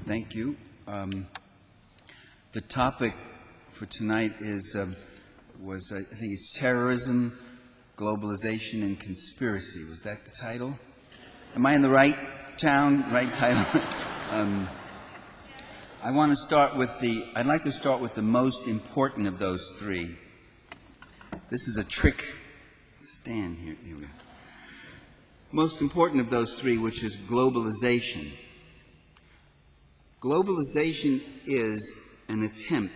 Thank you. The topic for tonight is, I think it's terrorism, globalization, and conspiracy. Was that the title? Am I in the right town, right title? I'd like to start with the most important of those three. This is a trick stand here. Here we go. Most important of those three, which is globalization. Globalization is an attempt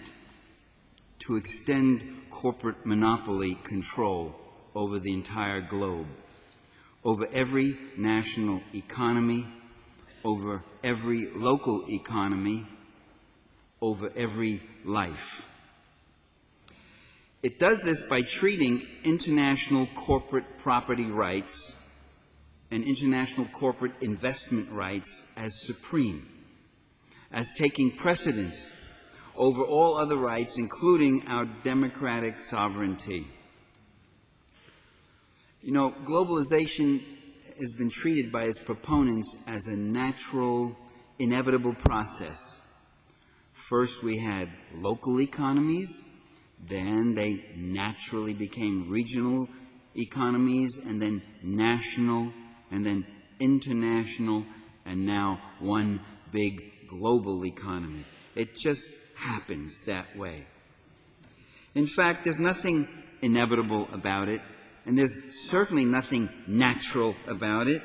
to extend corporate monopoly control over the entire globe, over every national economy, over every local economy, over every life. It does this by treating international corporate property rights and international corporate investment rights as supreme, as taking precedence over all other rights, including our democratic sovereignty. You know, globalization has been treated by its proponents as a natural, inevitable process. First we had local economies, then they naturally became regional economies, and then national, and then international, and now one big global economy. It just happens that way. In fact, there's nothing inevitable about it, and there's certainly nothing natural about it.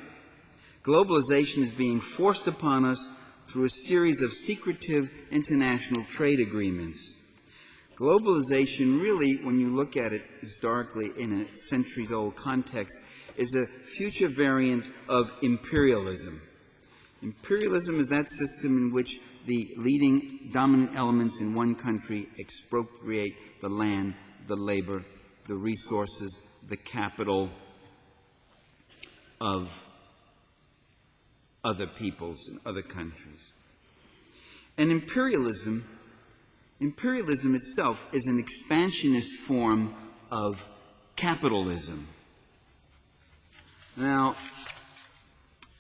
Globalization is being forced upon us through a series of secretive international trade agreements. Globalization really, when you look at it historically in a centuries-old context, is a future variant of imperialism. Imperialism is that system in which the leading dominant elements in one country expropriate the land, the labor, the resources, the capital of other peoples and other countries. And imperialism itself is an expansionist form of capitalism. Now,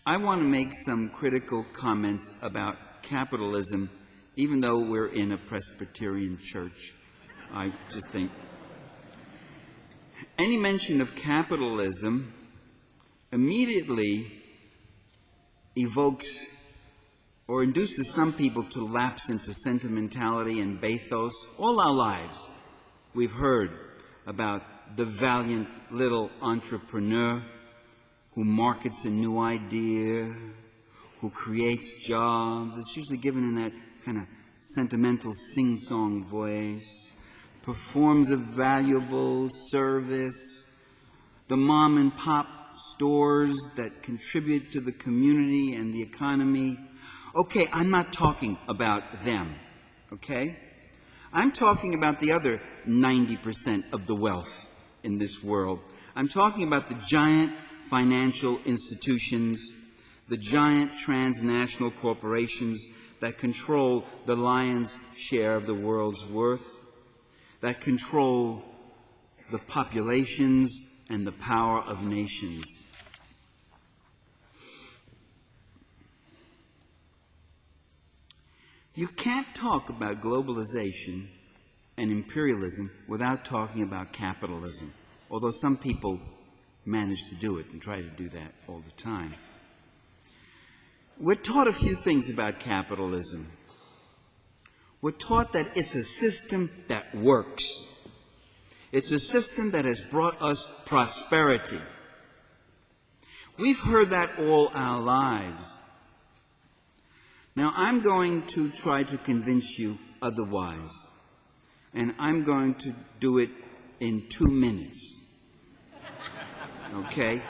I want to make some critical comments about capitalism, even though we're in a Presbyterian church. I just think any mention of capitalism immediately evokes or induces some people to lapse into sentimentality and bathos. All our lives we've heard about the valiant little entrepreneur who markets a new idea, who creates jobs. It's usually given in that kind of sentimental sing-song voice, performs a valuable service, the mom and pop stores that contribute to the community and the economy. Okay, I'm not talking about them, okay? I'm talking about the other 90% of the wealth in this world. I'm talking about the giant financial institutions, the giant transnational corporations that control the lion's share of the world's worth, that control the populations and the power of nations. You can't talk about globalization and imperialism without talking about capitalism, although some people manage to do it and try to do that all the time. We're taught a few things about capitalism. We're taught that it's a system that works. It's a system that has brought us prosperity. We've heard that all our lives. Now, I'm going to try to convince you otherwise, and I'm going to do it in 2 minutes. Okay?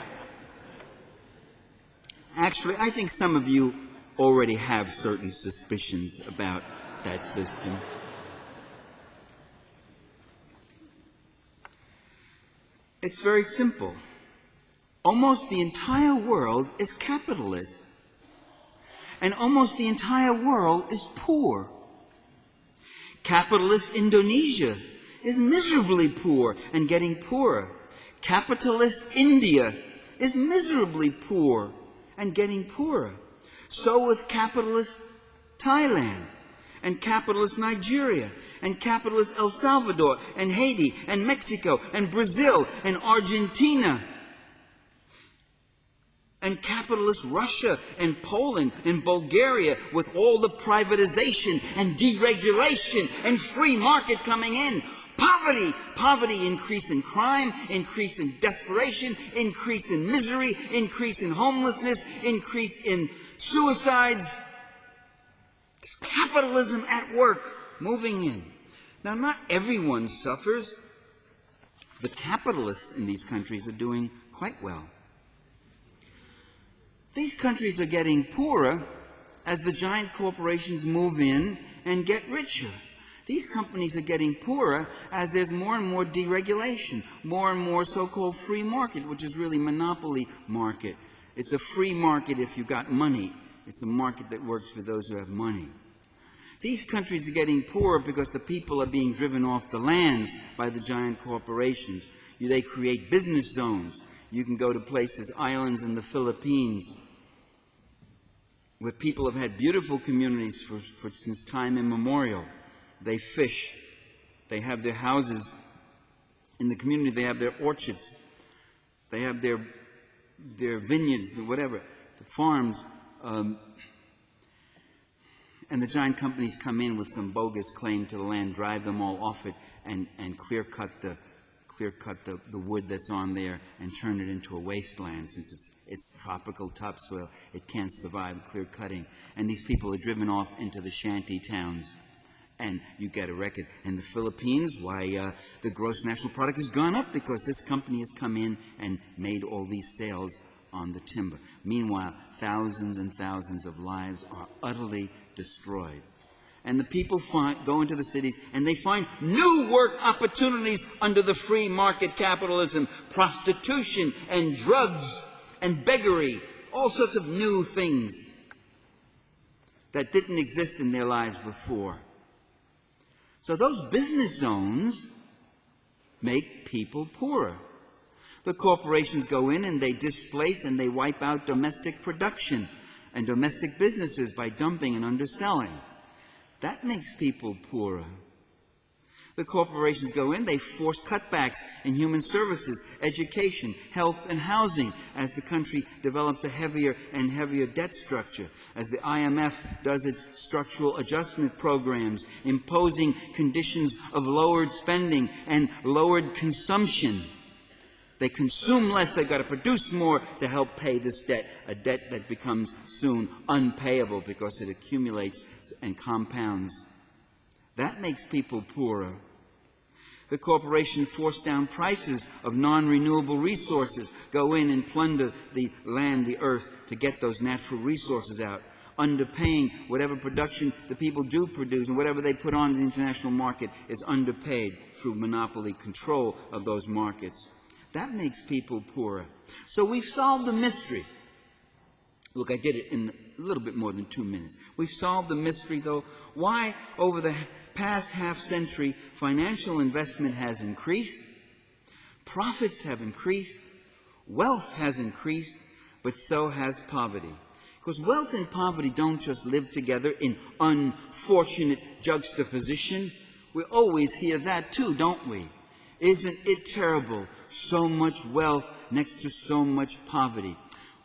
Actually, I think some of you already have certain suspicions about that system. It's very simple. Almost the entire world is capitalist, and almost the entire world is poor. Capitalist Indonesia is miserably poor and getting poorer. Capitalist India is miserably poor and getting poorer. So with capitalist Thailand, and capitalist Nigeria, and capitalist El Salvador, and Haiti, and Mexico, and Brazil, and Argentina, and capitalist Russia, and Poland, and Bulgaria, with all the privatization and deregulation and free market coming in. Poverty, increase in crime, increase in desperation, increase in misery, increase in homelessness, increase in suicides. It's capitalism at work, moving in. Now, not everyone suffers. The capitalists in these countries are doing quite well. These countries are getting poorer as the giant corporations move in and get richer. These companies are getting poorer as there's more and more deregulation, more and more so-called free market, which is really monopoly market. It's a free market if you got money. It's a market that works for those who have money. These countries are getting poorer because the people are being driven off the lands by the giant corporations. They create business zones. You can go to places, islands in the Philippines, where people have had beautiful communities since time immemorial. They fish. They have their houses in the community. They have their orchards. They have their vineyards or whatever, the farms. And the giant companies come in with some bogus claim to the land, drive them all off it, and clear cut the wood that's on there and turn it into a wasteland. Since it's tropical topsoil, it can't survive clear cutting. And these people are driven off into the shanty towns. And you get a record. In the Philippines, why, the gross national product has gone up because this company has come in and made all these sales on the timber. Meanwhile, thousands and thousands of lives are utterly destroyed. And the people go into the cities and they find new work opportunities under the free market capitalism, prostitution and drugs and beggary, all sorts of new things that didn't exist in their lives before. So those business zones make people poorer. The corporations go in and they displace and they wipe out domestic production and domestic businesses by dumping and underselling. That makes people poorer. The corporations go in, they force cutbacks in human services, education, health, and housing as the country develops a heavier and heavier debt structure, as the IMF does its structural adjustment programs, imposing conditions of lowered spending and lowered consumption. They consume less, they've got to produce more to help pay this debt, a debt that becomes soon unpayable because it accumulates and compounds. That makes people poorer. The corporation force down prices of non-renewable resources, go in and plunder the land, the earth, to get those natural resources out, underpaying whatever production the people do produce, and whatever they put on the international market is underpaid through monopoly control of those markets. That makes people poorer. So we've solved the mystery. Look, I did it in a little bit more than 2 minutes. We've solved the mystery, though, why over the past half-century financial investment has increased, profits have increased, wealth has increased, but so has poverty. Because wealth and poverty don't just live together in unfortunate juxtaposition. We always hear that too, don't we? Isn't it terrible? So much wealth next to so much poverty.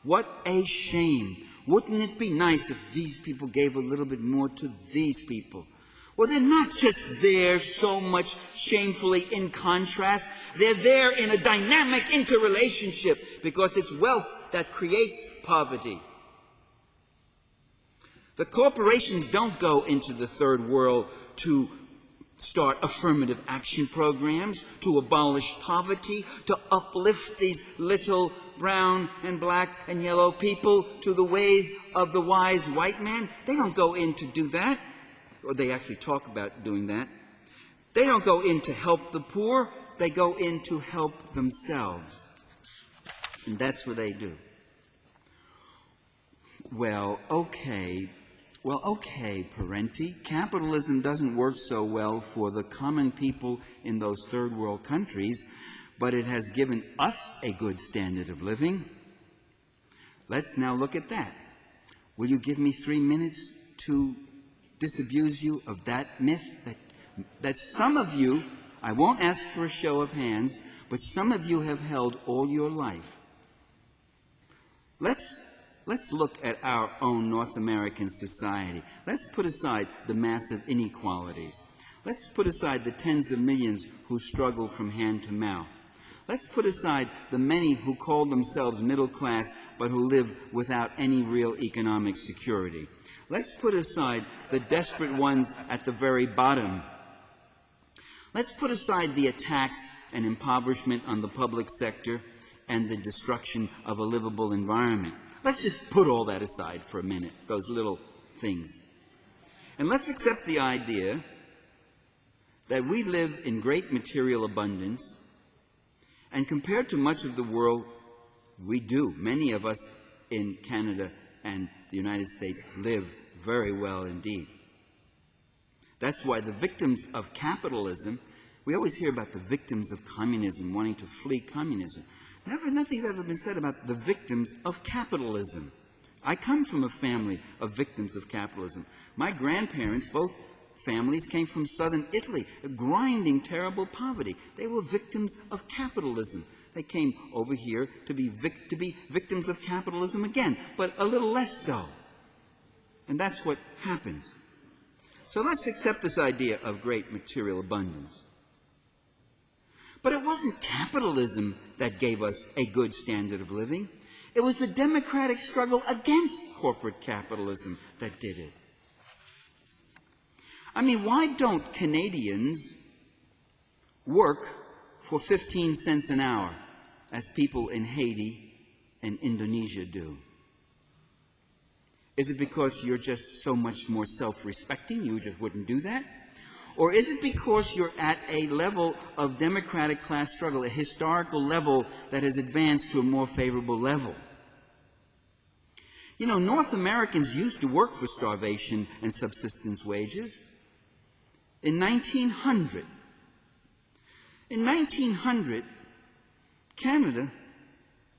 What a shame. Wouldn't it be nice if these people gave a little bit more to these people? Well, they're not just there so much shamefully in contrast. They're there in a dynamic interrelationship because it's wealth that creates poverty. The corporations don't go into the third world to start affirmative action programs, to abolish poverty, to uplift these little brown and black and yellow people to the ways of the wise white man. They don't go in to do that, or they actually talk about doing that. They don't go in to help the poor, they go in to help themselves. And that's what they do. Well, okay, Parenti, capitalism doesn't work so well for the common people in those third world countries, but it has given us a good standard of living. Let's now look at that. Will you give me 3 minutes to disabuse you of that myth that some of you, I won't ask for a show of hands, but some of you have held all your life. Let's look at our own North American society. Let's put aside the massive inequalities. Let's put aside the tens of millions who struggle from hand to mouth. Let's put aside the many who call themselves middle class but who live without any real economic security. Let's put aside the desperate ones at the very bottom. Let's put aside the attacks and impoverishment on the public sector and the destruction of a livable environment. Let's just put all that aside for a minute, those little things. And let's accept the idea that we live in great material abundance, and compared to much of the world, we do. Many of us in Canada and the United States live very well indeed. That's why the victims of capitalism, we always hear about the victims of communism wanting to flee communism. Nothing's ever been said about the victims of capitalism. I come from a family of victims of capitalism. My grandparents, both families, came from southern Italy, grinding terrible poverty. They were victims of capitalism. They came over here to be victims of capitalism again, but a little less so. And that's what happens. So let's accept this idea of great material abundance. But it wasn't capitalism that gave us a good standard of living. It was the democratic struggle against corporate capitalism that did it. I mean, why don't Canadians work for 15 cents an hour as people in Haiti and Indonesia do? Is it because you're just so much more self-respecting, you just wouldn't do that? Or is it because you're at a level of democratic class struggle, a historical level that has advanced to a more favorable level? You know, North Americans used to work for starvation and subsistence wages. In 1900, Canada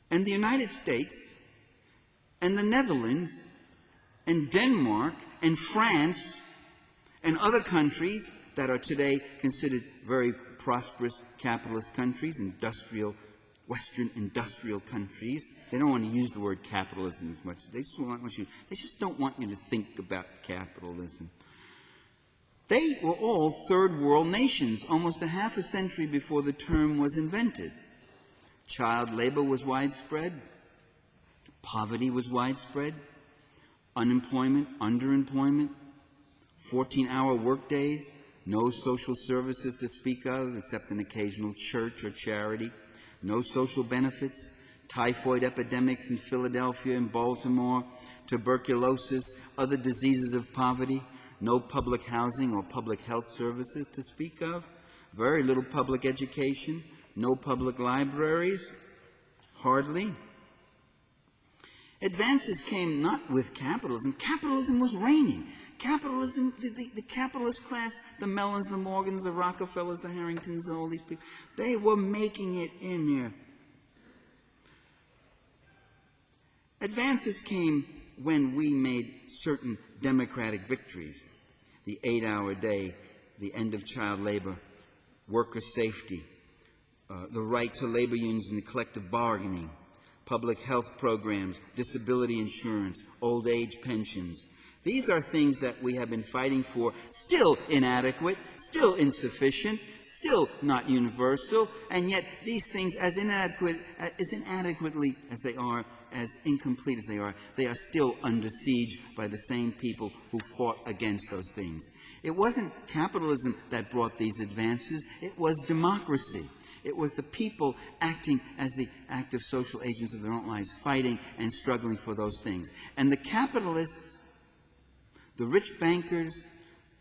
and the United States and the Netherlands and Denmark and France and other countries that are today considered very prosperous capitalist countries, Western industrial countries. They don't want to use the word capitalism as much. They just don't want you to think about capitalism. They were all third world nations almost a half a century before the term was invented. Child labor was widespread. Poverty was widespread. Unemployment, underemployment, 14-hour workdays, no social services to speak of except an occasional church or charity, no social benefits, typhoid epidemics in Philadelphia and Baltimore, tuberculosis, other diseases of poverty, no public housing or public health services to speak of, very little public education, no public libraries, hardly. Advances came not with capitalism. Capitalism was reigning. Capitalism, the capitalist class, the Mellons, the Morgans, the Rockefellers, the Harringtons, all these people, they were making it in there. Advances came when we made certain democratic victories. The 8-hour day, the end of child labor, worker safety, the right to labor unions and collective bargaining, public health programs, disability insurance, old age pensions. These are things that we have been fighting for, still inadequate, still insufficient, still not universal, and yet these things, as inadequately as they are, as incomplete as they are still under siege by the same people who fought against those things. It wasn't capitalism that brought these advances, it was democracy. It was the people acting as the active social agents of their own lives, fighting and struggling for those things. And the capitalists, the rich bankers,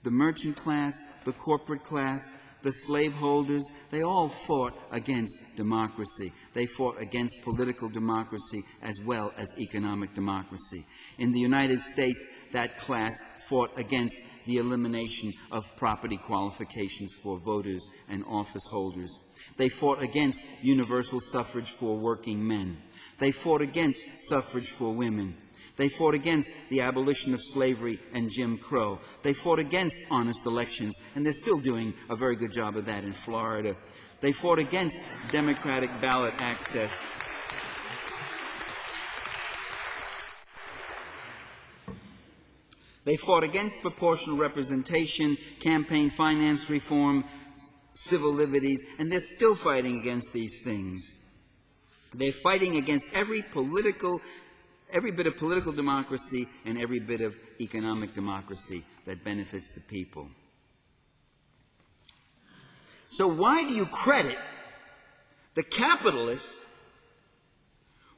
the merchant class, the corporate class, the slaveholders, they all fought against democracy. They fought against political democracy as well as economic democracy. In the United States, that class fought against the elimination of property qualifications for voters and office holders. They fought against universal suffrage for working men. They fought against suffrage for women. They fought against the abolition of slavery and Jim Crow. They fought against honest elections, and they're still doing a very good job of that in Florida. They fought against democratic ballot access. They fought against proportional representation, campaign finance reform, civil liberties, and they're still fighting against these things. They're fighting against every bit of political democracy and every bit of economic democracy that benefits the people. So why do you credit the capitalists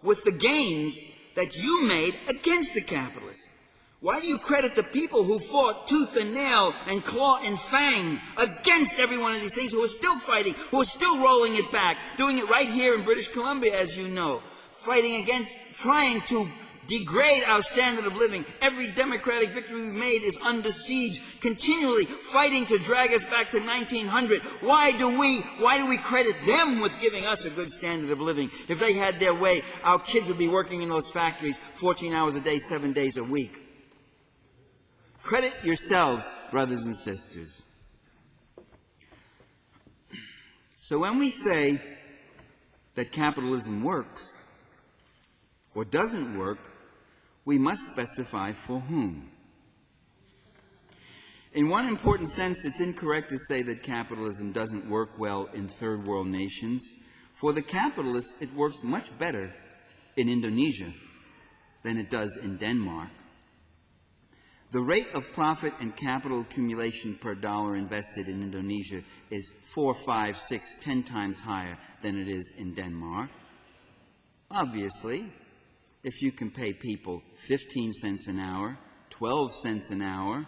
with the gains that you made against the capitalists? Why do you credit the people who fought tooth and nail and claw and fang against every one of these things, who are still fighting, who are still rolling it back, doing it right here in British Columbia, as you know, fighting against, trying to degrade our standard of living? Every democratic victory we've made is under siege, continually fighting to drag us back to 1900. Why do we credit them with giving us a good standard of living? If they had their way, our kids would be working in those factories 14 hours a day, 7 days a week. Credit yourselves, brothers and sisters. So when we say that capitalism works or doesn't work, we must specify for whom. In one important sense, it's incorrect to say that capitalism doesn't work well in third world nations. For the capitalists, it works much better in Indonesia than it does in Denmark. The rate of profit and capital accumulation per dollar invested in Indonesia is 4, 5, 6, 10 times higher than it is in Denmark. Obviously, if you can pay people 15 cents an hour, 12 cents an hour,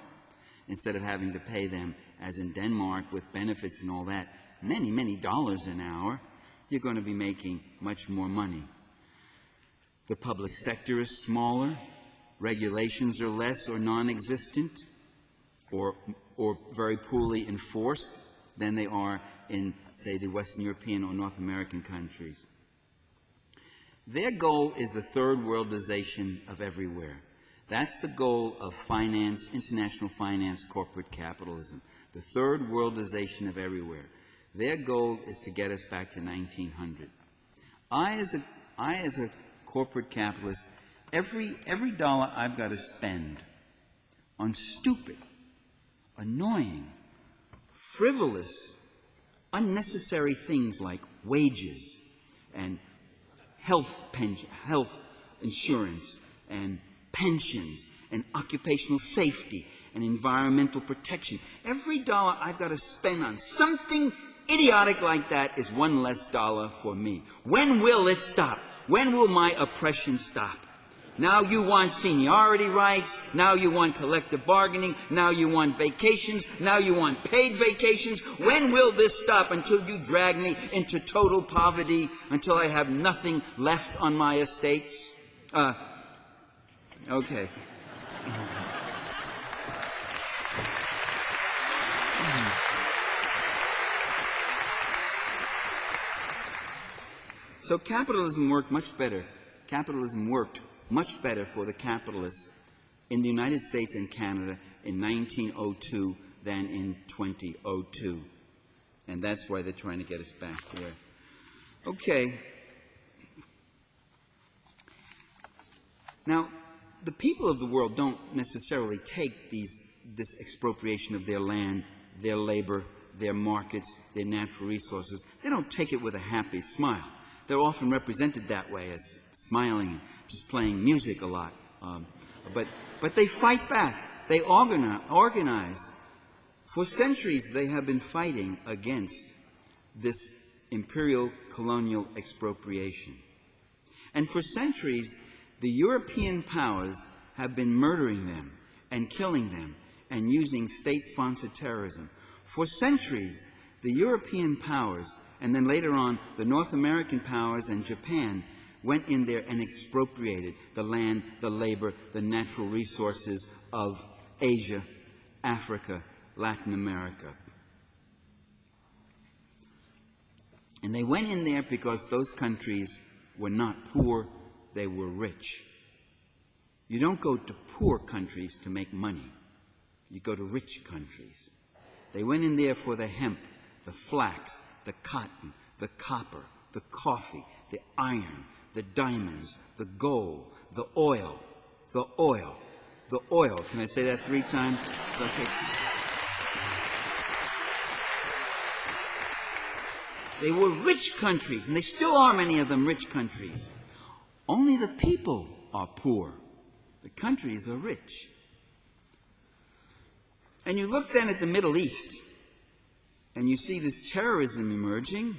instead of having to pay them, as in Denmark, with benefits and all that, many, many dollars an hour, you're going to be making much more money. The public sector is smaller. Regulations are less or non-existent or very poorly enforced than they are in, say, the Western European or North American countries. Their goal is the third worldization of everywhere. That's the goal of finance, international finance, corporate capitalism, the third worldization of everywhere. Their goal is to get us back to 1900. I, as a corporate capitalist, every dollar I've got to spend on stupid, annoying, frivolous, unnecessary things like wages and health insurance and pensions and occupational safety and environmental protection. Every dollar I've got to spend on something idiotic like that is one less dollar for me. When will it stop? When will my oppression stop? Now you want seniority rights, now you want collective bargaining, now you want vacations, now you want paid vacations. When will this stop? Until you drag me into total poverty, until I have nothing left on my estates? Okay. So capitalism worked much better. Capitalism worked much better for the capitalists in the United States and Canada in 1902 than in 2002. And that's why they're trying to get us back there. Okay. Now, the people of the world don't necessarily take this expropriation of their land, their labor, their markets, their natural resources. They don't take it with a happy smile. They're often represented that way as smiling, just playing music a lot. But they fight back. They organize. For centuries, they have been fighting against this imperial colonial expropriation. And for centuries, the European powers have been murdering them and killing them and using state-sponsored terrorism. For centuries, the European powers, and then later on the North American powers and Japan, went in there and expropriated the land, the labor, the natural resources of Asia, Africa, Latin America. And they went in there because those countries were not poor, they were rich. You don't go to poor countries to make money. You go to rich countries. They went in there for the hemp, the flax, the cotton, the copper, the coffee, the iron, the diamonds, the gold, the oil, the oil, the oil. Can I say that 3 times? Okay. They were rich countries, and they still are, many of them, rich countries. Only the people are poor. The countries are rich. And you look then at the Middle East, and you see this terrorism emerging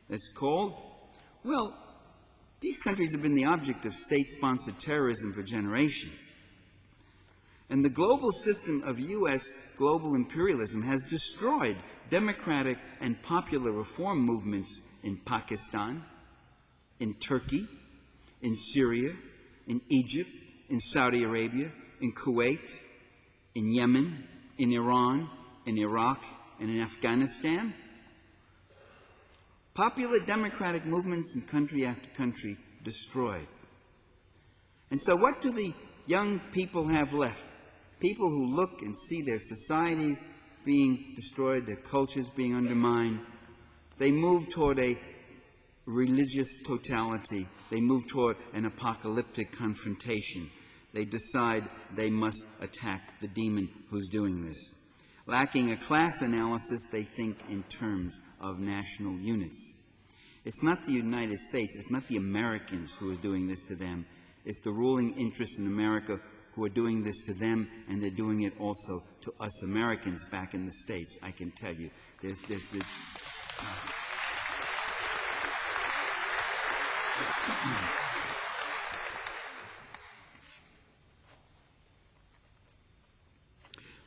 that's called, well, these countries have been the object of state-sponsored terrorism for generations. And the global system of U.S. global imperialism has destroyed democratic and popular reform movements in Pakistan, in Turkey, in Syria, in Egypt, in Saudi Arabia, in Kuwait, in Yemen, in Iran, in Iraq, and in Afghanistan. Popular democratic movements in country after country destroyed. And so what do the young people have left? People who look and see their societies being destroyed, their cultures being undermined. They move toward a religious totality. They move toward an apocalyptic confrontation. They decide they must attack the demon who's doing this. Lacking a class analysis, they think in terms of national units. It's not the United States, it's not the Americans who are doing this to them. It's the ruling interests in America who are doing this to them, and they're doing it also to us Americans back in the States, I can tell you.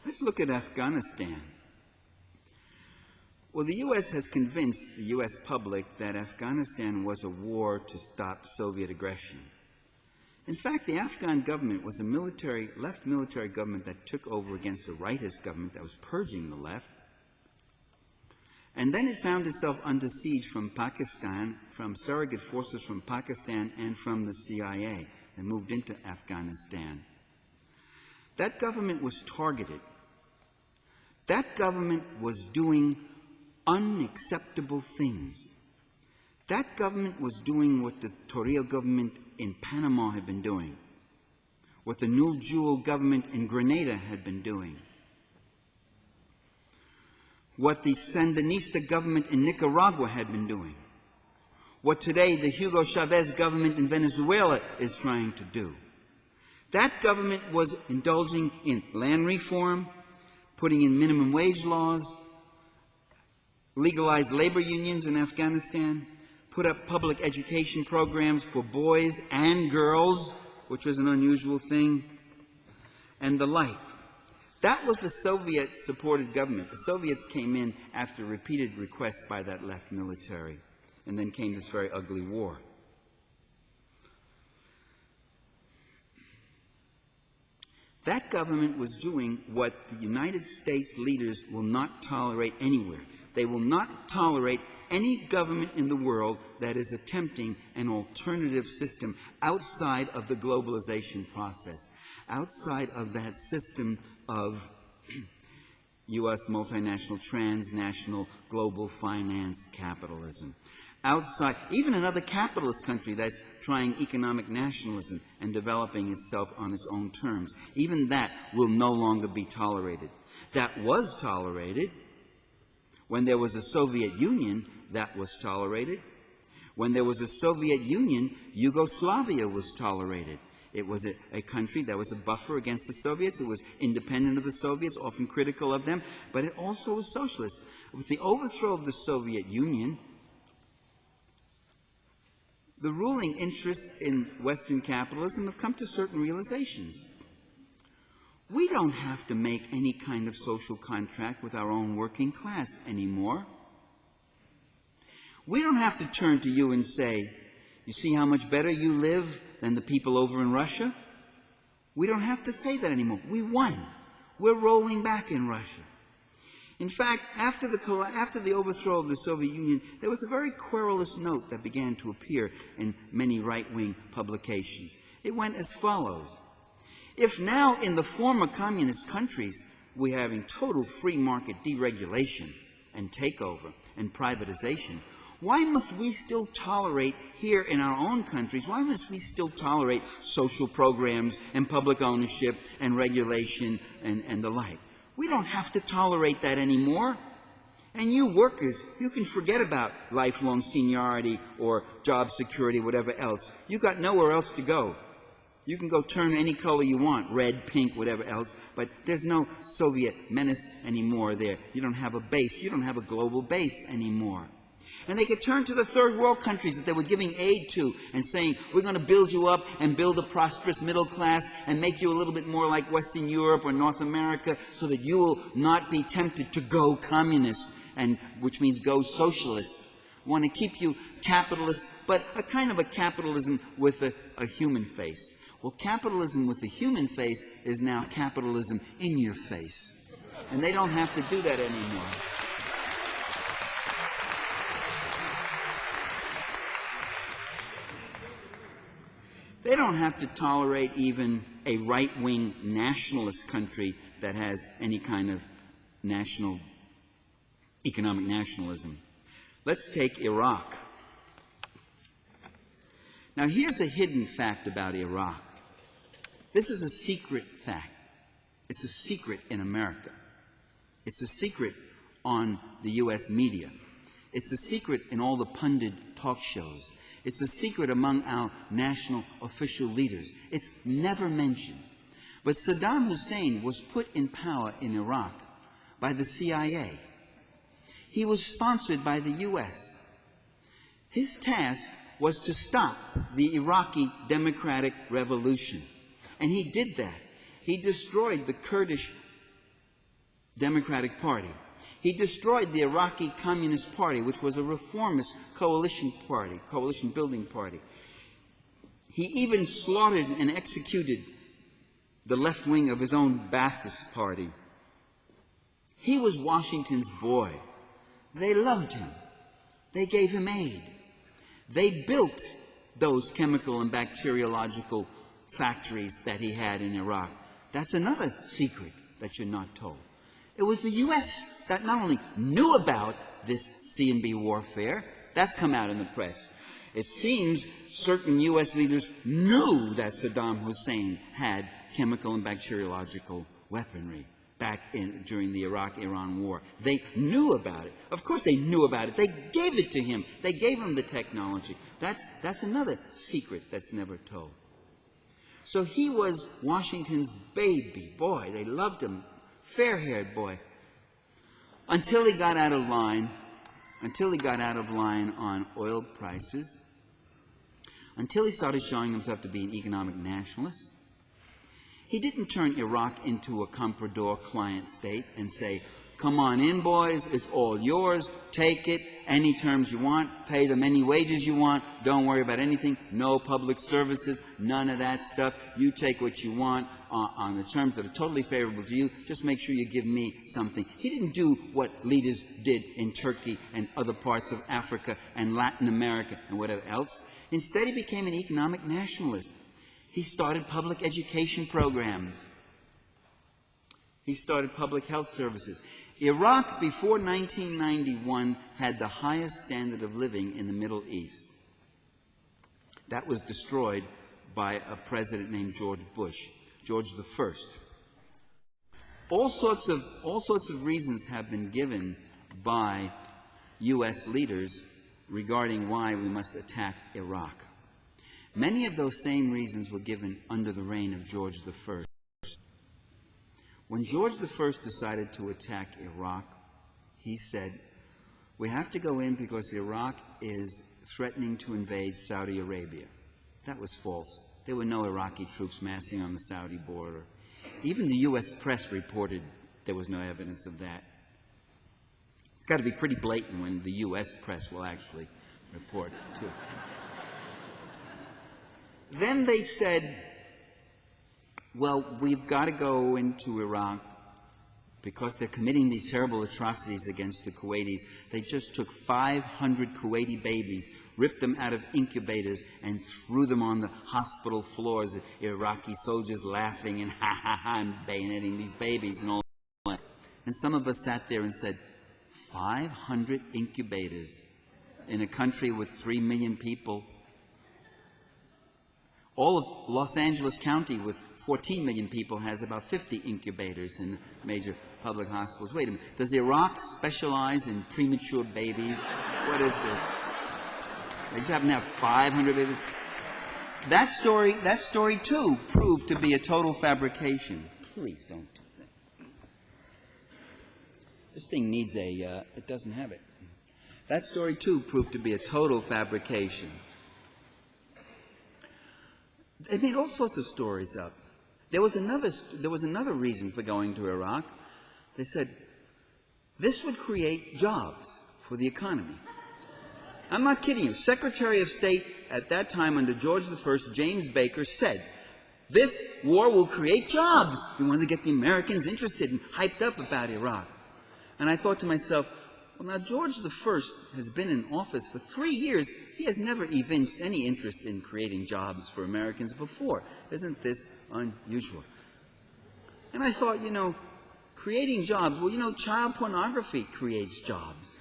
Let's look at Afghanistan. Well, the U.S. has convinced the U.S. public that Afghanistan was a war to stop Soviet aggression. In fact, the Afghan government was a left military government that took over against a rightist government that was purging the left. And then it found itself under siege from Pakistan, from surrogate forces from Pakistan and from the CIA, and moved into Afghanistan. That government was targeted. That government was doing unacceptable things. That government was doing what the Torrijos government in Panama had been doing, what the New Jewel government in Grenada had been doing, what the Sandinista government in Nicaragua had been doing, what today the Hugo Chavez government in Venezuela is trying to do. That government was indulging in land reform, putting in minimum wage laws, legalized labor unions in Afghanistan, put up public education programs for boys and girls, which was an unusual thing, and the like. That was the Soviet-supported government. The Soviets came in after repeated requests by that left military, and then came this very ugly war. That government was doing what the United States leaders will not tolerate anywhere. They will not tolerate any government in the world that is attempting an alternative system outside of the globalization process, outside of that system of U.S. multinational, transnational, global finance capitalism. Outside, even another capitalist country that's trying economic nationalism and developing itself on its own terms, even that will no longer be tolerated. That was tolerated. When there was a Soviet Union, that was tolerated. When there was a Soviet Union, Yugoslavia was tolerated. It was a country that was a buffer against the Soviets. It was independent of the Soviets, often critical of them, but it also was socialist. With the overthrow of the Soviet Union, the ruling interests in Western capitalism have come to certain realizations. We don't have to make any kind of social contract with our own working class anymore. We don't have to turn to you and say, you see how much better you live than the people over in Russia? We don't have to say that anymore. We won. We're rolling back in Russia. In fact, after the overthrow of the Soviet Union, there was a very querulous note that began to appear in many right-wing publications. It went as follows. If now in the former communist countries we're having total free market deregulation and takeover and privatization, why must we still tolerate here in our own countries, why must we still tolerate social programs and public ownership and regulation and the like? We don't have to tolerate that anymore. And you workers, you can forget about lifelong seniority or job security, whatever else. You got nowhere else to go. You can go turn any color you want, red, pink, whatever else, but there's no Soviet menace anymore there. You don't have a base. You don't have a global base anymore. And they could turn to the third world countries that they were giving aid to and saying, we're going to build you up and build a prosperous middle class and make you a little bit more like Western Europe or North America so that you will not be tempted to go communist, and which means go socialist. Want to keep you capitalist, but a kind of a capitalism with a human face. Well, capitalism with a human face is now capitalism in your face. And they don't have to do that anymore. They don't have to tolerate even a right-wing nationalist country that has any kind of economic nationalism. Let's take Iraq. Now, here's a hidden fact about Iraq. This is a secret fact. It's a secret in America. It's a secret on the U.S. media. It's a secret in all the pundit talk shows. It's a secret among our national official leaders. It's never mentioned. But Saddam Hussein was put in power in Iraq by the CIA. He was sponsored by the U.S. His task was to stop the Iraqi democratic revolution. And he did that. He destroyed the Kurdish Democratic Party. He destroyed the Iraqi Communist Party, which was a reformist coalition party, coalition building party. He even slaughtered and executed the left wing of his own Ba'athist party. He was Washington's boy. They loved him. They gave him aid. They built those chemical and bacteriological factories that he had in Iraq. That's another secret that you're not told. It was the U.S. that not only knew about this C&B warfare, that's come out in the press. It seems certain U.S. leaders knew that Saddam Hussein had chemical and bacteriological weaponry back during the Iraq-Iran war. They knew about it. Of course they knew about it. They gave it to him. They gave him the technology. That's another secret that's never told. So he was Washington's baby boy. They loved him. Fair-haired boy. Until he got out of line. Until he got out of line on oil prices. Until he started showing himself to be an economic nationalist. He didn't turn Iraq into a comprador client state and say, come on in, boys, it's all yours, take it, any terms you want, pay them any wages you want, don't worry about anything, no public services, none of that stuff, you take what you want on the terms that are totally favorable to you, just make sure you give me something. He didn't do what leaders did in Turkey and other parts of Africa and Latin America and whatever else. Instead, he became an economic nationalist. He started public education programs. He started public health services. Iraq, before 1991, had the highest standard of living in the Middle East. That was destroyed by a president named George Bush, George I. All sorts of reasons have been given by U.S. leaders regarding why we must attack Iraq. Many of those same reasons were given under the reign of George I. When George I decided to attack Iraq, he said, we have to go in because Iraq is threatening to invade Saudi Arabia. That was false. There were no Iraqi troops massing on the Saudi border. Even the U.S. press reported there was no evidence of that. It's got to be pretty blatant when the U.S. press will actually report it, too. Then they said, well, we've got to go into Iraq because they're committing these terrible atrocities against the Kuwaitis. They just took 500 Kuwaiti babies, ripped them out of incubators, and threw them on the hospital floors. Iraqi soldiers laughing and ha ha ha and bayoneting these babies and all that. And some of us sat there and said, 500 incubators in a country with 3 million people. All of Los Angeles County with 14 million people has about 50 incubators in major public hospitals. Wait a minute. Does Iraq specialize in premature babies? What is this? They just happen to have 500 babies. That story too proved to be a total fabrication. Please don't do that. This thing needs it doesn't have it. That story too proved to be a total fabrication. They made all sorts of stories up. There was another reason for going to Iraq. They said this would create jobs for the economy. I'm not kidding you. Secretary of State at that time under George I, James Baker, said this war will create jobs. He wanted to get the Americans interested and hyped up about Iraq. And I thought to myself, well, now George I has been in office for 3 years. He has never evinced any interest in creating jobs for Americans before. Isn't this unusual? And I thought, creating jobs, well, child pornography creates jobs.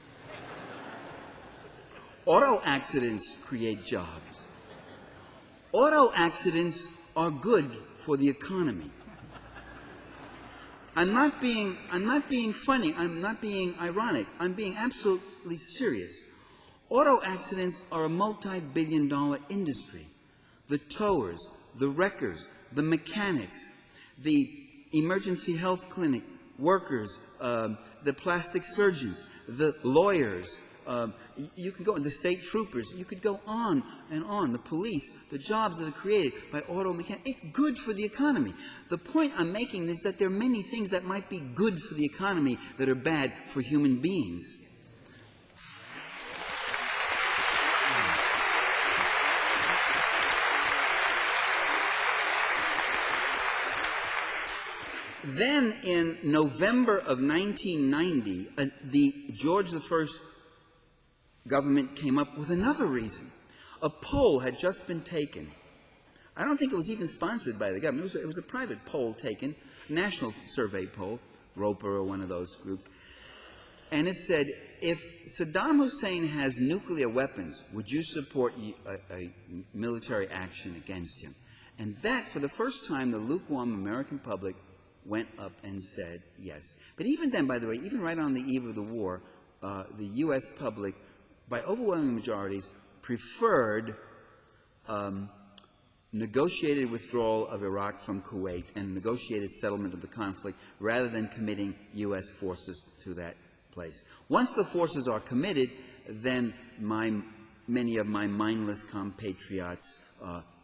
Auto accidents create jobs. Auto accidents are good for the economy. I'm not being funny. I'm not being ironic. I'm being absolutely serious. Auto accidents are a multi-billion-dollar industry. The towers, the wreckers, the mechanics, the emergency health clinic workers, the plastic surgeons, the lawyers, you can go, the state troopers, you could go on and on, the police, the jobs that are created by auto mechanics. It's good for the economy. The point I'm making is that there are many things that might be good for the economy that are bad for human beings. Then in November of 1990, the George I government came up with another reason. A poll had just been taken. I don't think it was even sponsored by the government. It was a private poll taken, national survey poll, Roper or one of those groups. And it said, if Saddam Hussein has nuclear weapons, would you support a military action against him? And that, for the first time, the lukewarm American public went up and said yes. But even then, by the way, even right on the eve of the war, the U.S. public, by overwhelming majorities, preferred negotiated withdrawal of Iraq from Kuwait and negotiated settlement of the conflict rather than committing U.S. forces to that place. Once the forces are committed, then many of my mindless compatriots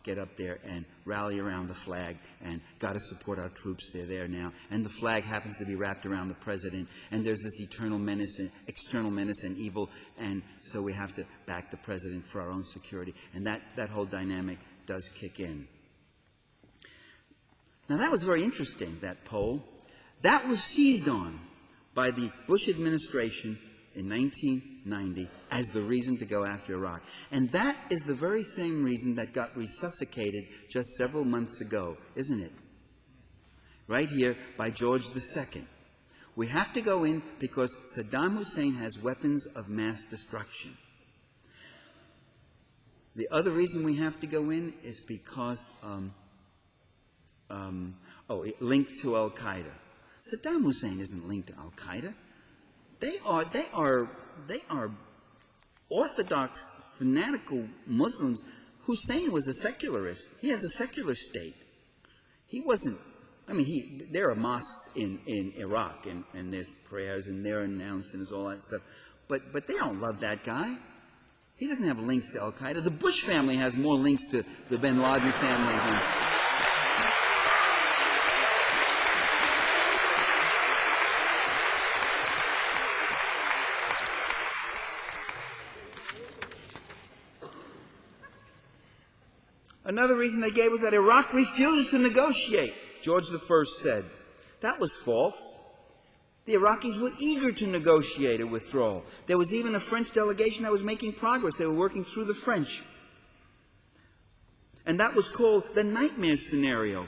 get up there and rally around the flag and got to support our troops. They're there now. And the flag happens to be wrapped around the president. And there's this eternal menace, and external menace and evil. And so we have to back the president for our own security. And that whole dynamic does kick in. Now that was very interesting, that poll. That was seized on by the Bush administration in 1990 as the reason to go after Iraq. And that is the very same reason that got resuscitated just several months ago, isn't it? Right here by George II. We have to go in because Saddam Hussein has weapons of mass destruction. The other reason we have to go in is because, it linked to Al-Qaeda. Saddam Hussein isn't linked to Al-Qaeda. They are orthodox, fanatical Muslims. Hussein was a secularist. He has a secular state. He wasn't, there are mosques in Iraq, and there's prayers, and they're announced, and there's all that stuff. But they don't love that guy. He doesn't have links to Al-Qaeda. The Bush family has more links to the bin Laden family than... Another reason they gave was that Iraq refused to negotiate, George I said. That was false. The Iraqis were eager to negotiate a withdrawal. There was even a French delegation that was making progress. They were working through the French. And that was called the nightmare scenario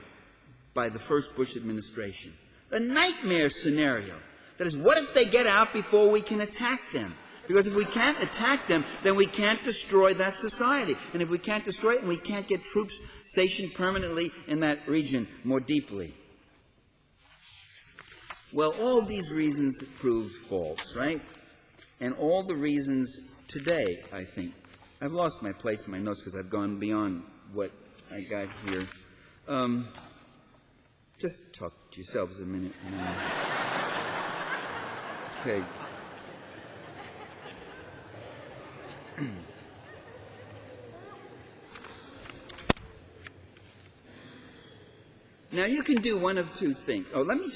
by the first Bush administration. The nightmare scenario. That is, what if they get out before we can attack them? Because if we can't attack them, then we can't destroy that society. And if we can't destroy it, we can't get troops stationed permanently in that region more deeply. Well, all these reasons proved false, right? And all the reasons today, I think. I've lost my place in my notes because I've gone beyond what I got here. Just talk to yourselves a minute. Okay. Now you can do one of two things. Oh, let me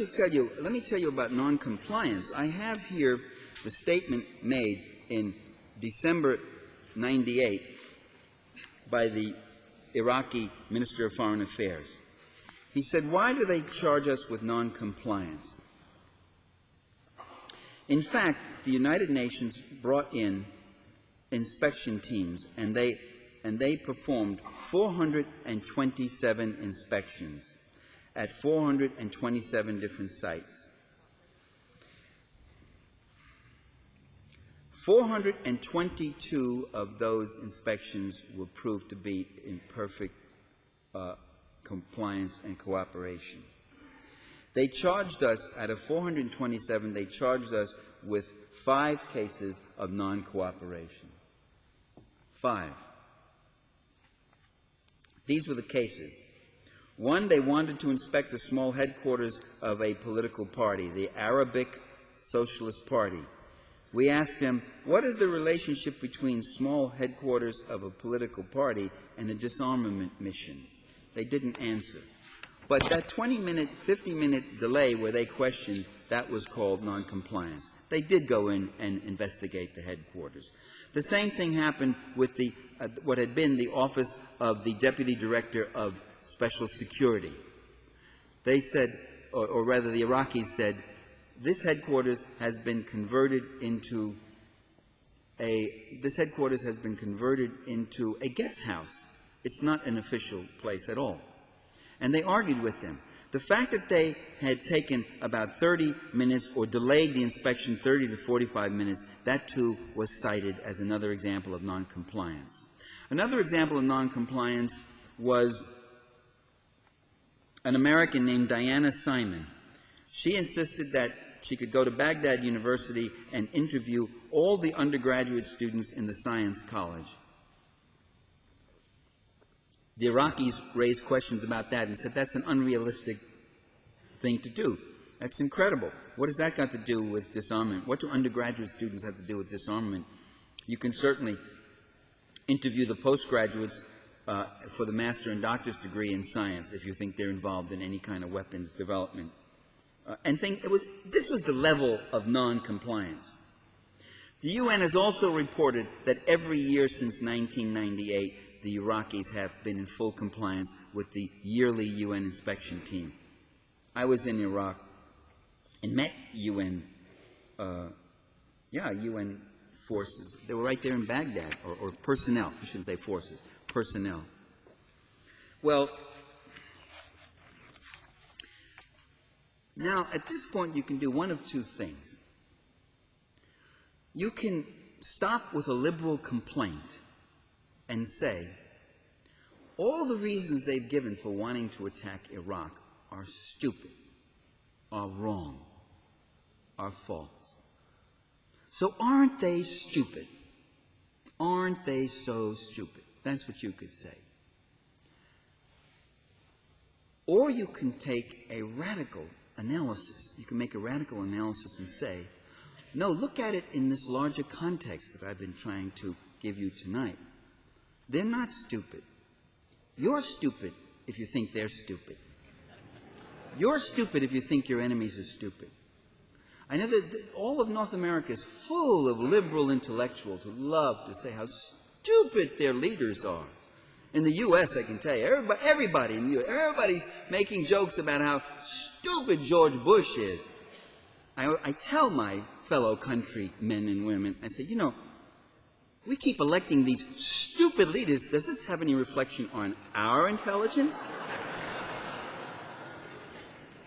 tell you about noncompliance. I have here the statement made in December 98 by the Iraqi Minister of Foreign Affairs. He said, "Why do they charge us with noncompliance?" In fact, the United Nations brought in inspection teams, and they performed 427 inspections at 427 different sites. 422 of those inspections were proved to be in perfect compliance and cooperation. They charged us, out of 427, they charged us with 5 cases of non-cooperation. 5. These were the cases. 1, they wanted to inspect the small headquarters of a political party, the Arabic Socialist Party. We asked them, what is the relationship between small headquarters of a political party and a disarmament mission? They didn't answer. But that 20-minute, 50-minute delay where they questioned, that was called noncompliance. They did go in and investigate the headquarters. The same thing happened with the what had been the office of the Deputy Director of Special Security. They said, or rather the Iraqis said, this headquarters has been converted into a guest house. It's not an official place at all. And they argued with them. The fact that they had taken about 30 minutes or delayed the inspection 30 to 45 minutes, that too was cited as another example of noncompliance. Another example of noncompliance was an American named Diana Simon. She insisted that she could go to Baghdad University and interview all the undergraduate students in the Science College. The Iraqis raised questions about that and said that's an unrealistic thing to do. That's incredible. What has that got to do with disarmament? What do undergraduate students have to do with disarmament? You can certainly interview the postgraduates for the master and doctor's degree in science if you think they're involved in any kind of weapons development. This was the level of non-compliance. The UN has also reported that every year since 1998, the Iraqis have been in full compliance with the yearly UN inspection team. I was in Iraq and met UN forces. They were right there in Baghdad, or personnel. I shouldn't say forces, personnel. Well, now at this point you can do one of two things. You can stop with a liberal complaint and say, all the reasons they've given for wanting to attack Iraq are stupid, are wrong, are false. So aren't they stupid? Aren't they so stupid? That's what you could say. Or you can take a radical analysis. You can make a radical analysis and say, no, look at it in this larger context that I've been trying to give you tonight. They're not stupid. You're stupid if you think they're stupid. You're stupid if you think your enemies are stupid. I know that all of North America is full of liberal intellectuals who love to say how stupid their leaders are. In the U.S., I can tell you, everybody in the U.S., everybody's making jokes about how stupid George Bush is. I tell my fellow countrymen and women, I say, you know, we keep electing these stupid leaders. Does this have any reflection on our intelligence?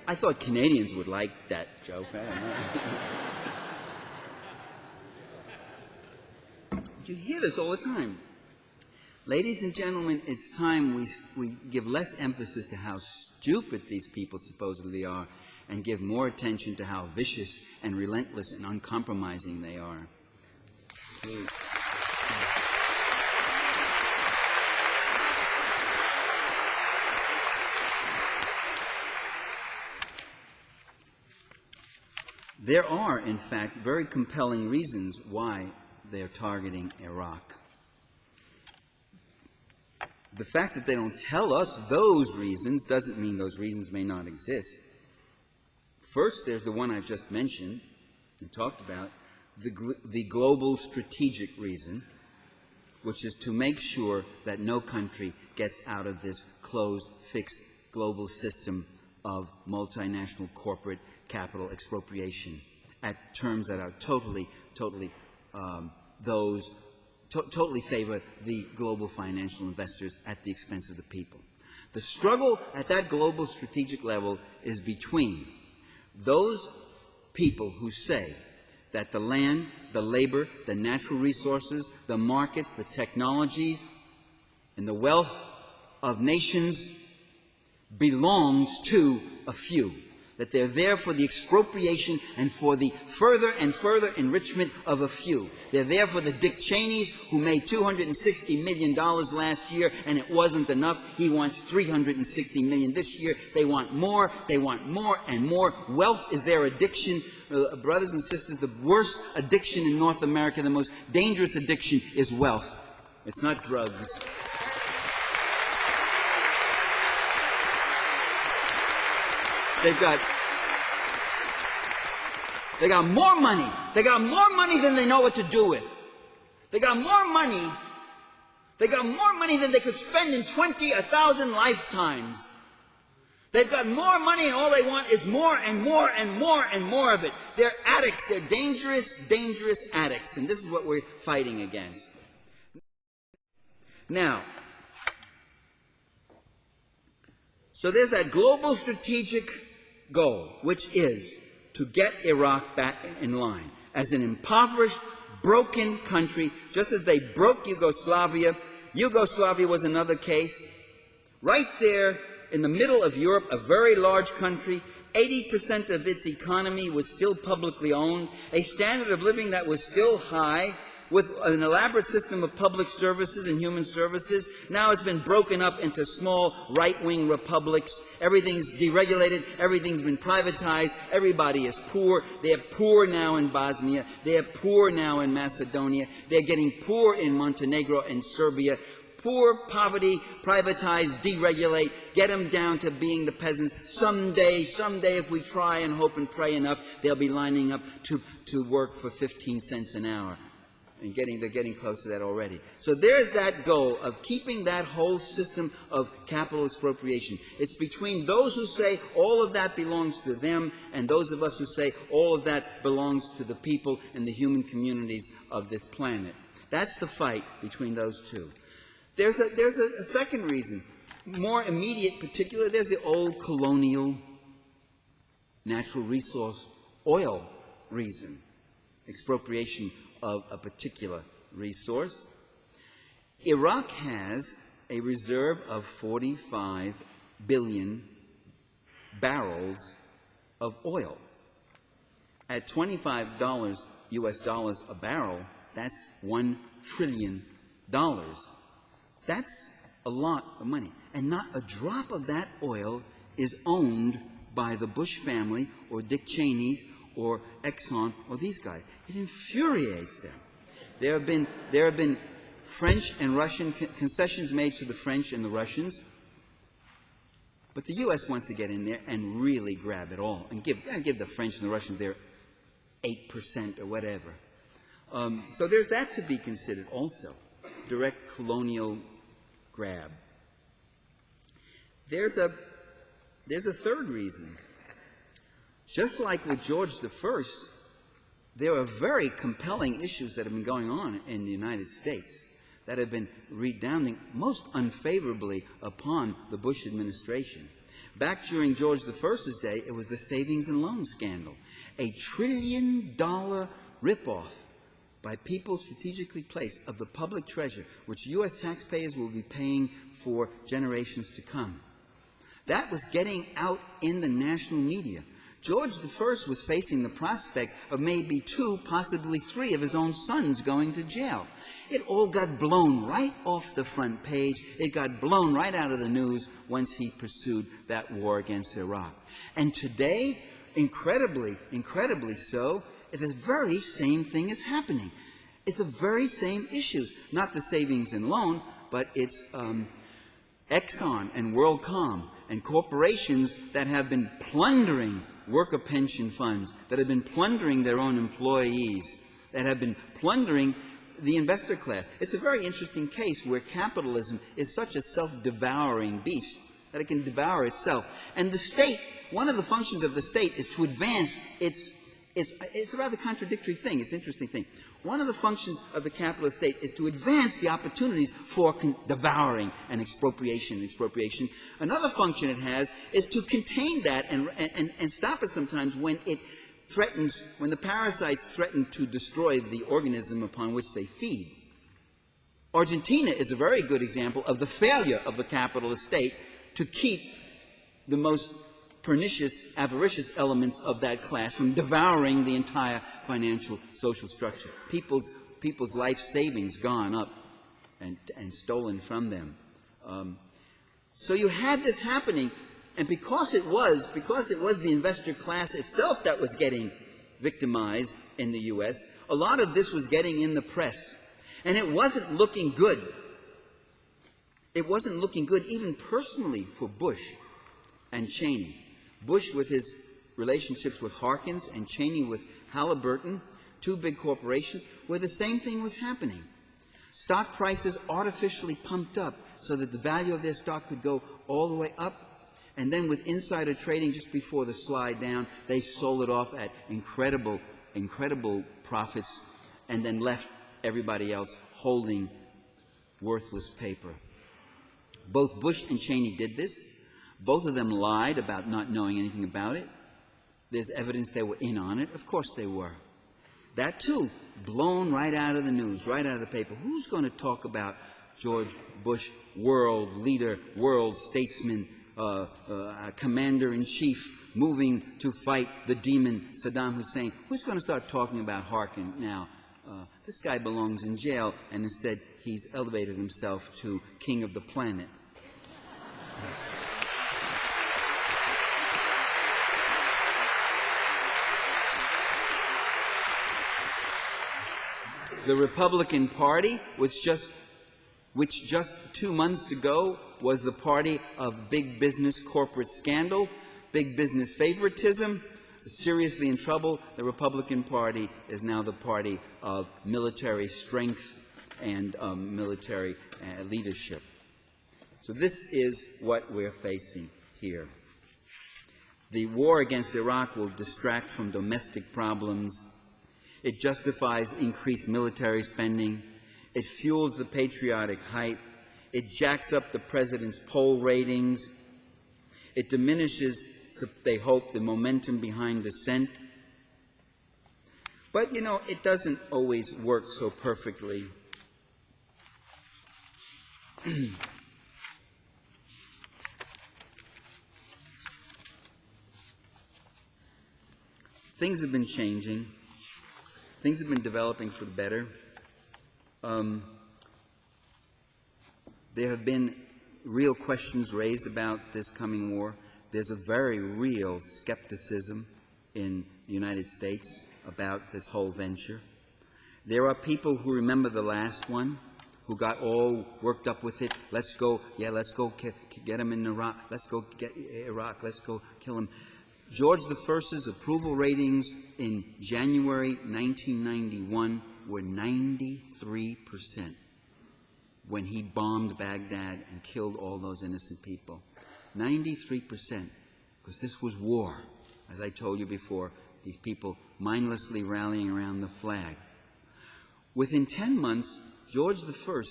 I thought Canadians would like that joke. I don't know. You hear this all the time. Ladies and gentlemen, it's time we give less emphasis to how stupid these people supposedly are and give more attention to how vicious and relentless and uncompromising they are. Please. There are, in fact, very compelling reasons why they're targeting Iraq. The fact that they don't tell us those reasons doesn't mean those reasons may not exist. First, there's the one I've just mentioned and talked about, the global strategic reason, which is to make sure that no country gets out of this closed, fixed global system of multinational corporate capital expropriation at terms that are totally favor the global financial investors at the expense of the people. The struggle at that global strategic level is between those people who say that the land, the labor, the natural resources, the markets, the technologies, and the wealth of nations belongs to a few, that they're there for the expropriation and for the further and further enrichment of a few. They're there for the Dick Cheneys, who made $260 million last year, and it wasn't enough. He wants $360 million this year. They want more and more. Wealth is their addiction. Brothers and sisters, the worst addiction in North America, the most dangerous addiction is wealth. It's not drugs. They got more money. They got more money than they know what to do with. They got more money. They got more money than they could spend in 1,000 lifetimes. They've got more money, and all they want is more and more and more and more of it. They're addicts. They're dangerous, dangerous addicts. And this is what we're fighting against. Now, so there's that global strategic goal, which is to get Iraq back in line as an impoverished, broken country, just as they broke Yugoslavia. Yugoslavia was another case. Right there in the middle of Europe, a very large country, 80% of its economy was still publicly owned, a standard of living that was still high, with an elaborate system of public services and human services. Now it's been broken up into small right-wing republics. Everything's deregulated. Everything's been privatized. Everybody is poor. They're poor now in Bosnia. They're poor now in Macedonia. They're getting poor in Montenegro and Serbia. Poor, poverty, privatize, deregulate, get them down to being the peasants. Someday, if we try and hope and pray enough, they'll be lining up to work for 15 cents an hour. And they're getting close to that already. So there's that goal of keeping that whole system of capital expropriation. It's between those who say all of that belongs to them and those of us who say all of that belongs to the people and the human communities of this planet. That's the fight between those two. There's a second reason, more immediate, particular. There's the old colonial natural resource oil reason, expropriation of a particular resource. Iraq has a reserve of 45 billion barrels of oil. At $25 US dollars a barrel, that's $1 trillion. That's a lot of money. And not a drop of that oil is owned by the Bush family or Dick Cheney or Exxon or these guys. It infuriates them. There have been French and Russian concessions made to the French and the Russians, but the U.S. wants to get in there and really grab it all and give the French and the Russians their 8% or whatever. So there's that to be considered also, direct colonial grab. There's a third reason. Just like with George I, there are very compelling issues that have been going on in the United States that have been redounding most unfavorably upon the Bush administration. Back during George I's day, it was the savings and loan scandal, a $1 trillion ripoff by people strategically placed of the public treasure, which U.S. taxpayers will be paying for generations to come. That was getting out in the national media. George I was facing the prospect of maybe 2, possibly 3 of his own sons going to jail. It all got blown right off the front page. It got blown right out of the news once he pursued that war against Iraq. And today, incredibly so, the very same thing is happening. It's the very same issues, not the savings and loan, but it's Exxon and WorldCom and corporations that have been plundering worker pension funds, that have been plundering their own employees, that have been plundering the investor class. It's a very interesting case where capitalism is such a self-devouring beast that it can devour itself. And the state, one of the functions of the state is to advance it's a rather contradictory thing. It's an interesting thing. One of the functions of the capitalist state is to advance the opportunities for devouring and expropriation. Another function it has is to contain that and stop it sometimes when it threatens, when the parasites threaten to destroy the organism upon which they feed. Argentina is a very good example of the failure of the capitalist state to keep the most pernicious, avaricious elements of that class from devouring the entire financial social structure. People's life savings gone up and stolen from them. So you had this happening, and because it was the investor class itself that was getting victimized in the U.S., a lot of this was getting in the press, and it wasn't looking good. It wasn't looking good even personally for Bush and Cheney. Bush with his relationships with Harkins and Cheney with Halliburton, 2 big corporations, where the same thing was happening. Stock prices artificially pumped up so that the value of their stock could go all the way up. And then with insider trading just before the slide down, they sold it off at incredible profits and then left everybody else holding worthless paper. Both Bush and Cheney did this. Both of them lied about not knowing anything about it. There's evidence they were in on it. Of course they were. That, too, blown right out of the news, right out of the paper. Who's going to talk about George Bush, world leader, world statesman, commander-in-chief, moving to fight the demon Saddam Hussein? Who's going to start talking about Harkin now? This guy belongs in jail, and instead he's elevated himself to king of the planet. The Republican Party, which just 2 months ago was the party of big business corporate scandal, big business favoritism, is seriously in trouble. The Republican Party is now the party of military strength and military leadership. So this is what we're facing here. The war against Iraq will distract from domestic problems. It justifies increased military spending. It fuels the patriotic hype. It jacks up the president's poll ratings. It diminishes, they hope, the momentum behind dissent. But, it doesn't always work so perfectly. Things have been changing. Things have been developing for the better. There have been real questions raised about this coming war. There's a very real skepticism in the United States about this whole venture. There are people who remember the last one, who got all worked up with it. Let's go get him in Iraq. Let's go get Iraq. Let's go kill him. George I's approval ratings in January 1991 were 93% when he bombed Baghdad and killed all those innocent people. 93%, because this was war. as I told you before, these people mindlessly rallying around the flag. Within 10 months, George I,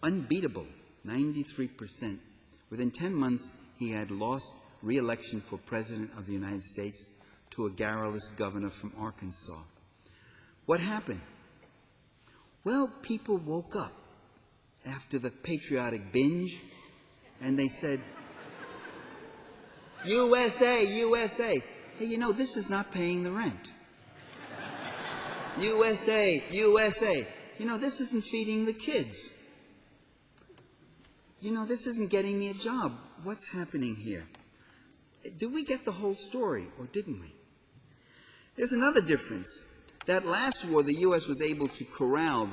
unbeatable, 93%. Within 10 months, he had lost re-election for President of the United States to a garrulous governor from Arkansas. What happened? Well, people woke up after the patriotic binge, and they said, USA, USA. Hey, you know, this is not paying the rent. USA, USA. You know, this isn't feeding the kids. You know, this isn't getting me a job. What's happening here? Did we get the whole story, or didn't we? There's another difference. That last war, the U.S. was able to corral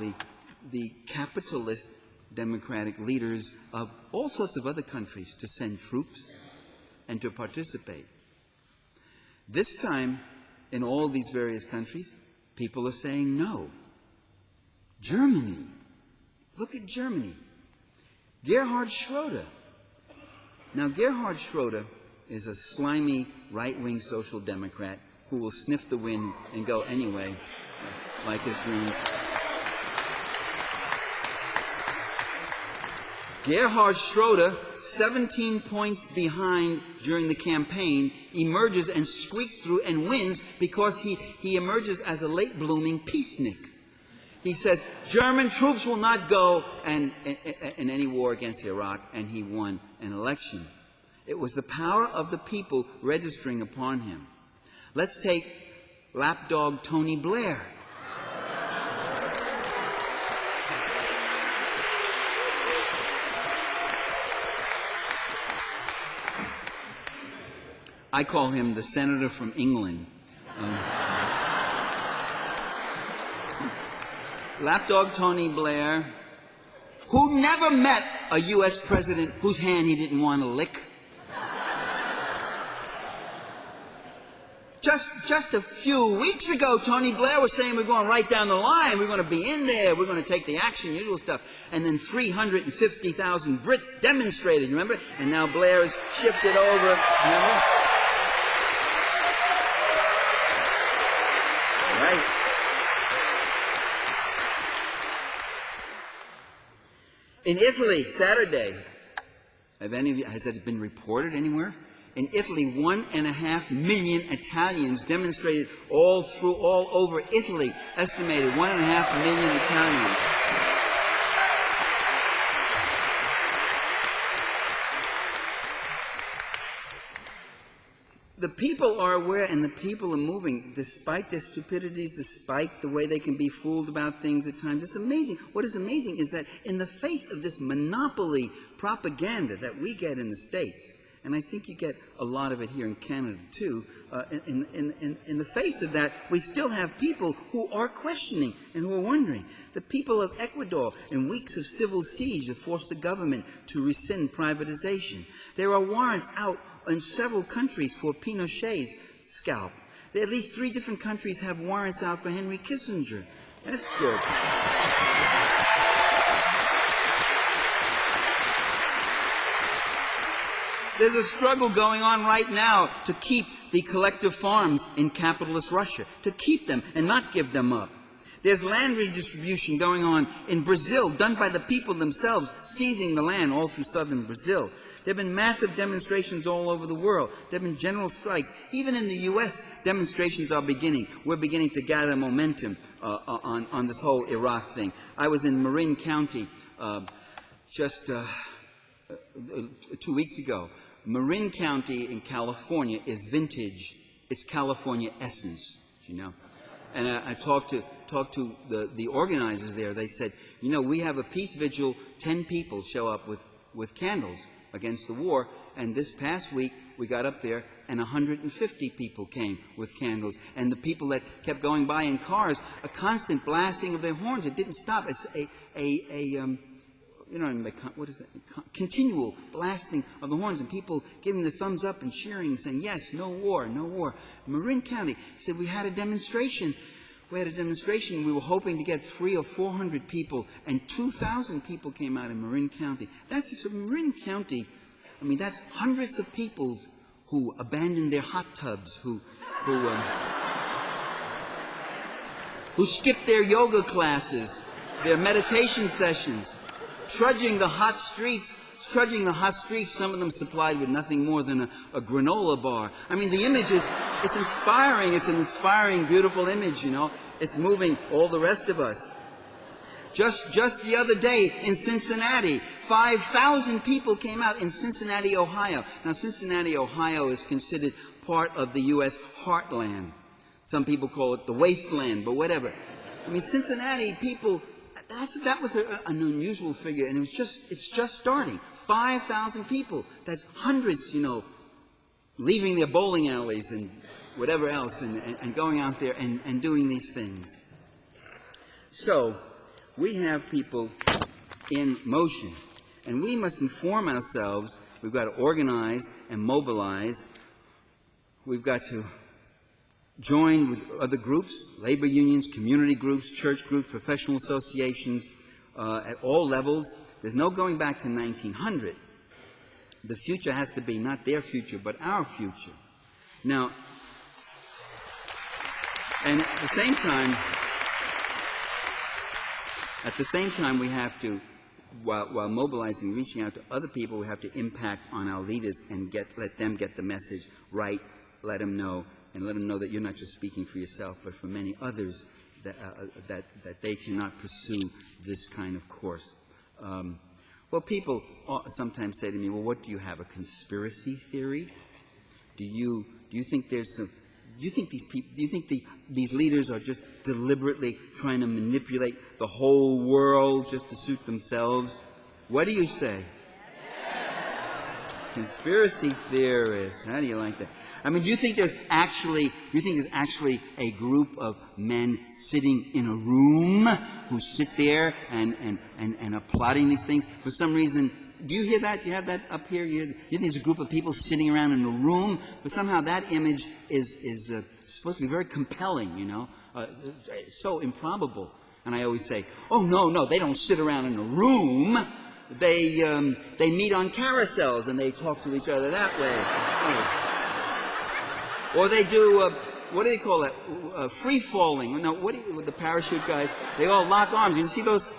the capitalist democratic leaders of all sorts of other countries to send troops and to participate. This time, in all these various countries, people are saying no. Germany. Look at Germany. Gerhard Schroeder. Now, Gerhard Schroeder is a slimy right-wing social democrat who will sniff the wind and go anyway, like his dreams. Gerhard Schroeder, 17 points behind during the campaign, emerges and squeaks through and wins because he emerges as a late-blooming peacenik. He says, German troops will not go in any war against Iraq, and he won an election. It was the power of the people registering upon him. Let's take lapdog Tony Blair. I call him the senator from England. Lapdog Tony Blair, who never met a U.S. president whose hand he didn't want to lick. Just a few weeks ago, Tony Blair was saying we're going right down the line, we're going to be in there, we're going to take the action, usual stuff. And then 350,000 Brits demonstrated, remember? And now Blair has shifted over, remember? Right. In Italy, Saturday, has it been reported anywhere? In Italy, 1.5 million Italians demonstrated all over Italy, estimated 1.5 million Italians. The people are aware and the people are moving, despite their stupidities, despite the way they can be fooled about things at times. It's amazing. What is amazing is that in the face of this monopoly propaganda that we get in the States, and I think you get a lot of it here in Canada too, in the face of that, we still have people who are questioning and who are wondering. The people of Ecuador, in weeks of civil siege, have forced the government to rescind privatization. There are warrants out in several countries for Pinochet's scalp. At least 3 different countries have warrants out for Henry Kissinger. That's good. There's a struggle going on right now to keep the collective farms in capitalist Russia, to keep them and not give them up. There's land redistribution going on in Brazil, done by the people themselves, seizing the land all through southern Brazil. There have been massive demonstrations all over the world. There have been general strikes. Even in the U.S., demonstrations are beginning. We're beginning to gather momentum on this whole Iraq thing. I was in Marin County just 2 weeks ago. Marin County in California is vintage. It's California essence, you know. And I talked to the organizers there. They said, you know, we have a peace vigil, 10 people show up with candles against the war, and this past week we got up there and 150 people came with candles, and the people that kept going by in cars, a constant blasting of their horns. It didn't stop. It's what is that? Continual blasting of the horns, and people giving the thumbs up and cheering and saying, yes, no war, no war. Marin County said we had a demonstration. We were hoping to get 300 or 400 people, and 2,000 people came out in Marin County. That's Marin County. I mean, that's hundreds of people who abandoned their hot tubs, who skipped their yoga classes, their meditation sessions, trudging the hot streets, some of them supplied with nothing more than a granola bar. I mean, the image it's inspiring. It's an inspiring, beautiful image, you know. It's moving all the rest of us. Just the other day in Cincinnati, 5,000 people came out in Cincinnati, Ohio. Now, Cincinnati, Ohio is considered part of the U.S. heartland. Some people call it the wasteland, but whatever. I mean, Cincinnati people, that was an unusual figure, and it's just starting. 5,000 people. That's hundreds, you know, leaving their bowling alleys and whatever else and going out there and doing these things. So, we have people in motion, and we must inform ourselves. We've got to organize and mobilize. We've got to join with other groups, labor unions, community groups, church groups, professional associations, at all levels. There's no going back to 1900. The future has to be not their future, but our future. Now, and at the same time, we have to, while mobilizing, reaching out to other people, we have to impact on our leaders and let them get the message right, let them know that you're not just speaking for yourself, but for many others, that they cannot pursue this kind of course. Well, people sometimes say to me, well, what do you have, a conspiracy theory? Do you think there's some, do you think these leaders are just deliberately trying to manipulate the whole world just to suit themselves? What do you say? Conspiracy theorists. How do you like that? I mean, do you think there's actually a group of men sitting in a room who sit there and are plotting these things? For some reason, do you hear that? You have that up here? You think there's a group of people sitting around in a room? But somehow that image is supposed to be very compelling, you know, so improbable. And I always say, oh, no, they don't sit around in a room. They meet on carousels and they talk to each other that way. Or they do, what do they call it? Free falling. No, with the parachute guys? They all lock arms. You see those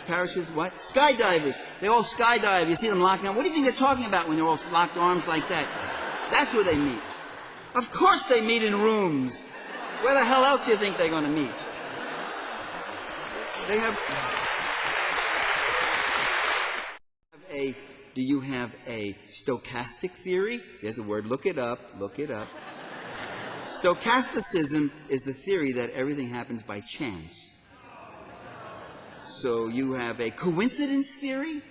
parachutes? What? Skydivers. They all skydive. You see them locking arms. What do you think they're talking about when they're all locked arms like that? That's where they meet. Of course they meet in rooms. Where the hell else do you think they're going to meet? They have... Do you have a stochastic theory? There's a word. Look it up. Stochasticism is the theory that everything happens by chance. So you have a coincidence theory?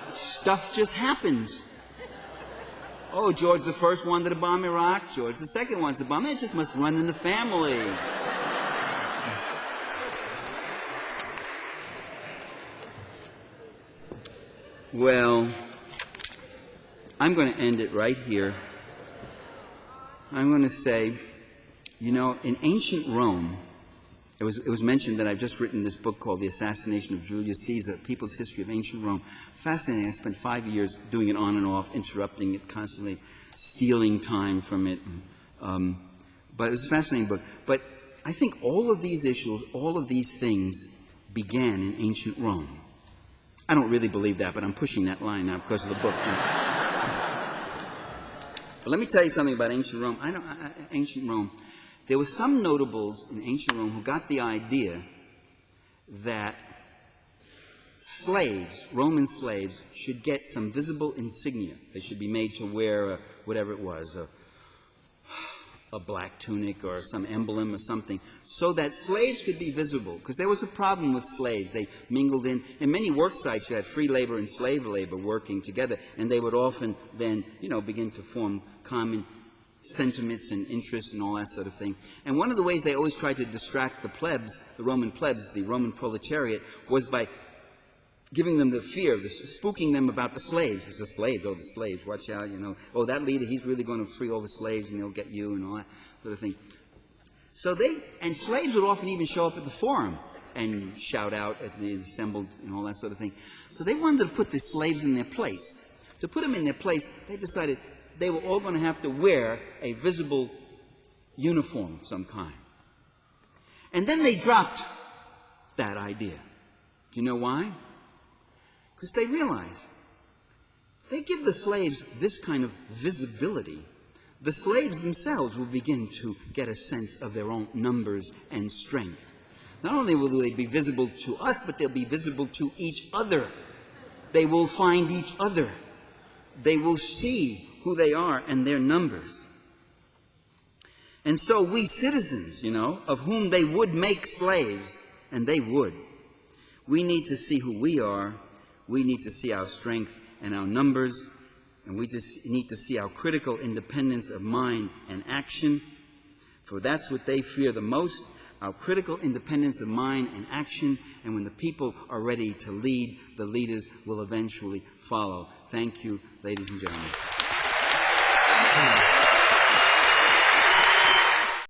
Stuff just happens. Oh, George the first wanted to bomb Iraq. George the second wants to bomb. It just must run in the family. Well, I'm going to end it right here. I'm going to say, you know, in ancient Rome, it was mentioned that I've just written this book called The Assassination of Julius Caesar, People's History of Ancient Rome. Fascinating. I spent 5 years doing it on and off, interrupting it constantly, stealing time from it. But it was a fascinating book. But I think all of these issues, all of these things began in ancient Rome. I don't really believe that, but I'm pushing that line now because of the book. But let me tell you something about ancient Rome. Ancient Rome. There were some notables in ancient Rome who got the idea that slaves, Roman slaves, should get some visible insignia. They should be made to wear whatever it was, a black tunic or some emblem or something, so that slaves could be visible. Because there was a problem with slaves. They mingled in many work sites. You had free labor and slave labor working together, and they would often then, you know, begin to form common sentiments and interests and all that sort of thing. And one of the ways they always tried to distract the plebs, the Roman proletariat, was by giving them the fear, spooking them about the slaves. It's the slaves, the slaves, watch out, you know. Oh, that leader, he's really going to free all the slaves and he'll get you and all that sort of thing. So slaves would often even show up at the forum and shout out at the assembled and all that sort of thing. So they wanted to put the slaves in their place. To put them in their place, they decided they were all going to have to wear a visible uniform of some kind. And then they dropped that idea. Do you know why? Because they realized if they give the slaves this kind of visibility, the slaves themselves will begin to get a sense of their own numbers and strength. Not only will they be visible to us, but they'll be visible to each other. They will find each other. They will see who they are and their numbers. And so we citizens, of whom they would make slaves, and they would, we need to see who we are. We need to see our strength and our numbers. And we just need to see our critical independence of mind and action. For that's what they fear the most, our critical independence of mind and action. And when the people are ready to lead, the leaders will eventually follow. Thank you, ladies and gentlemen.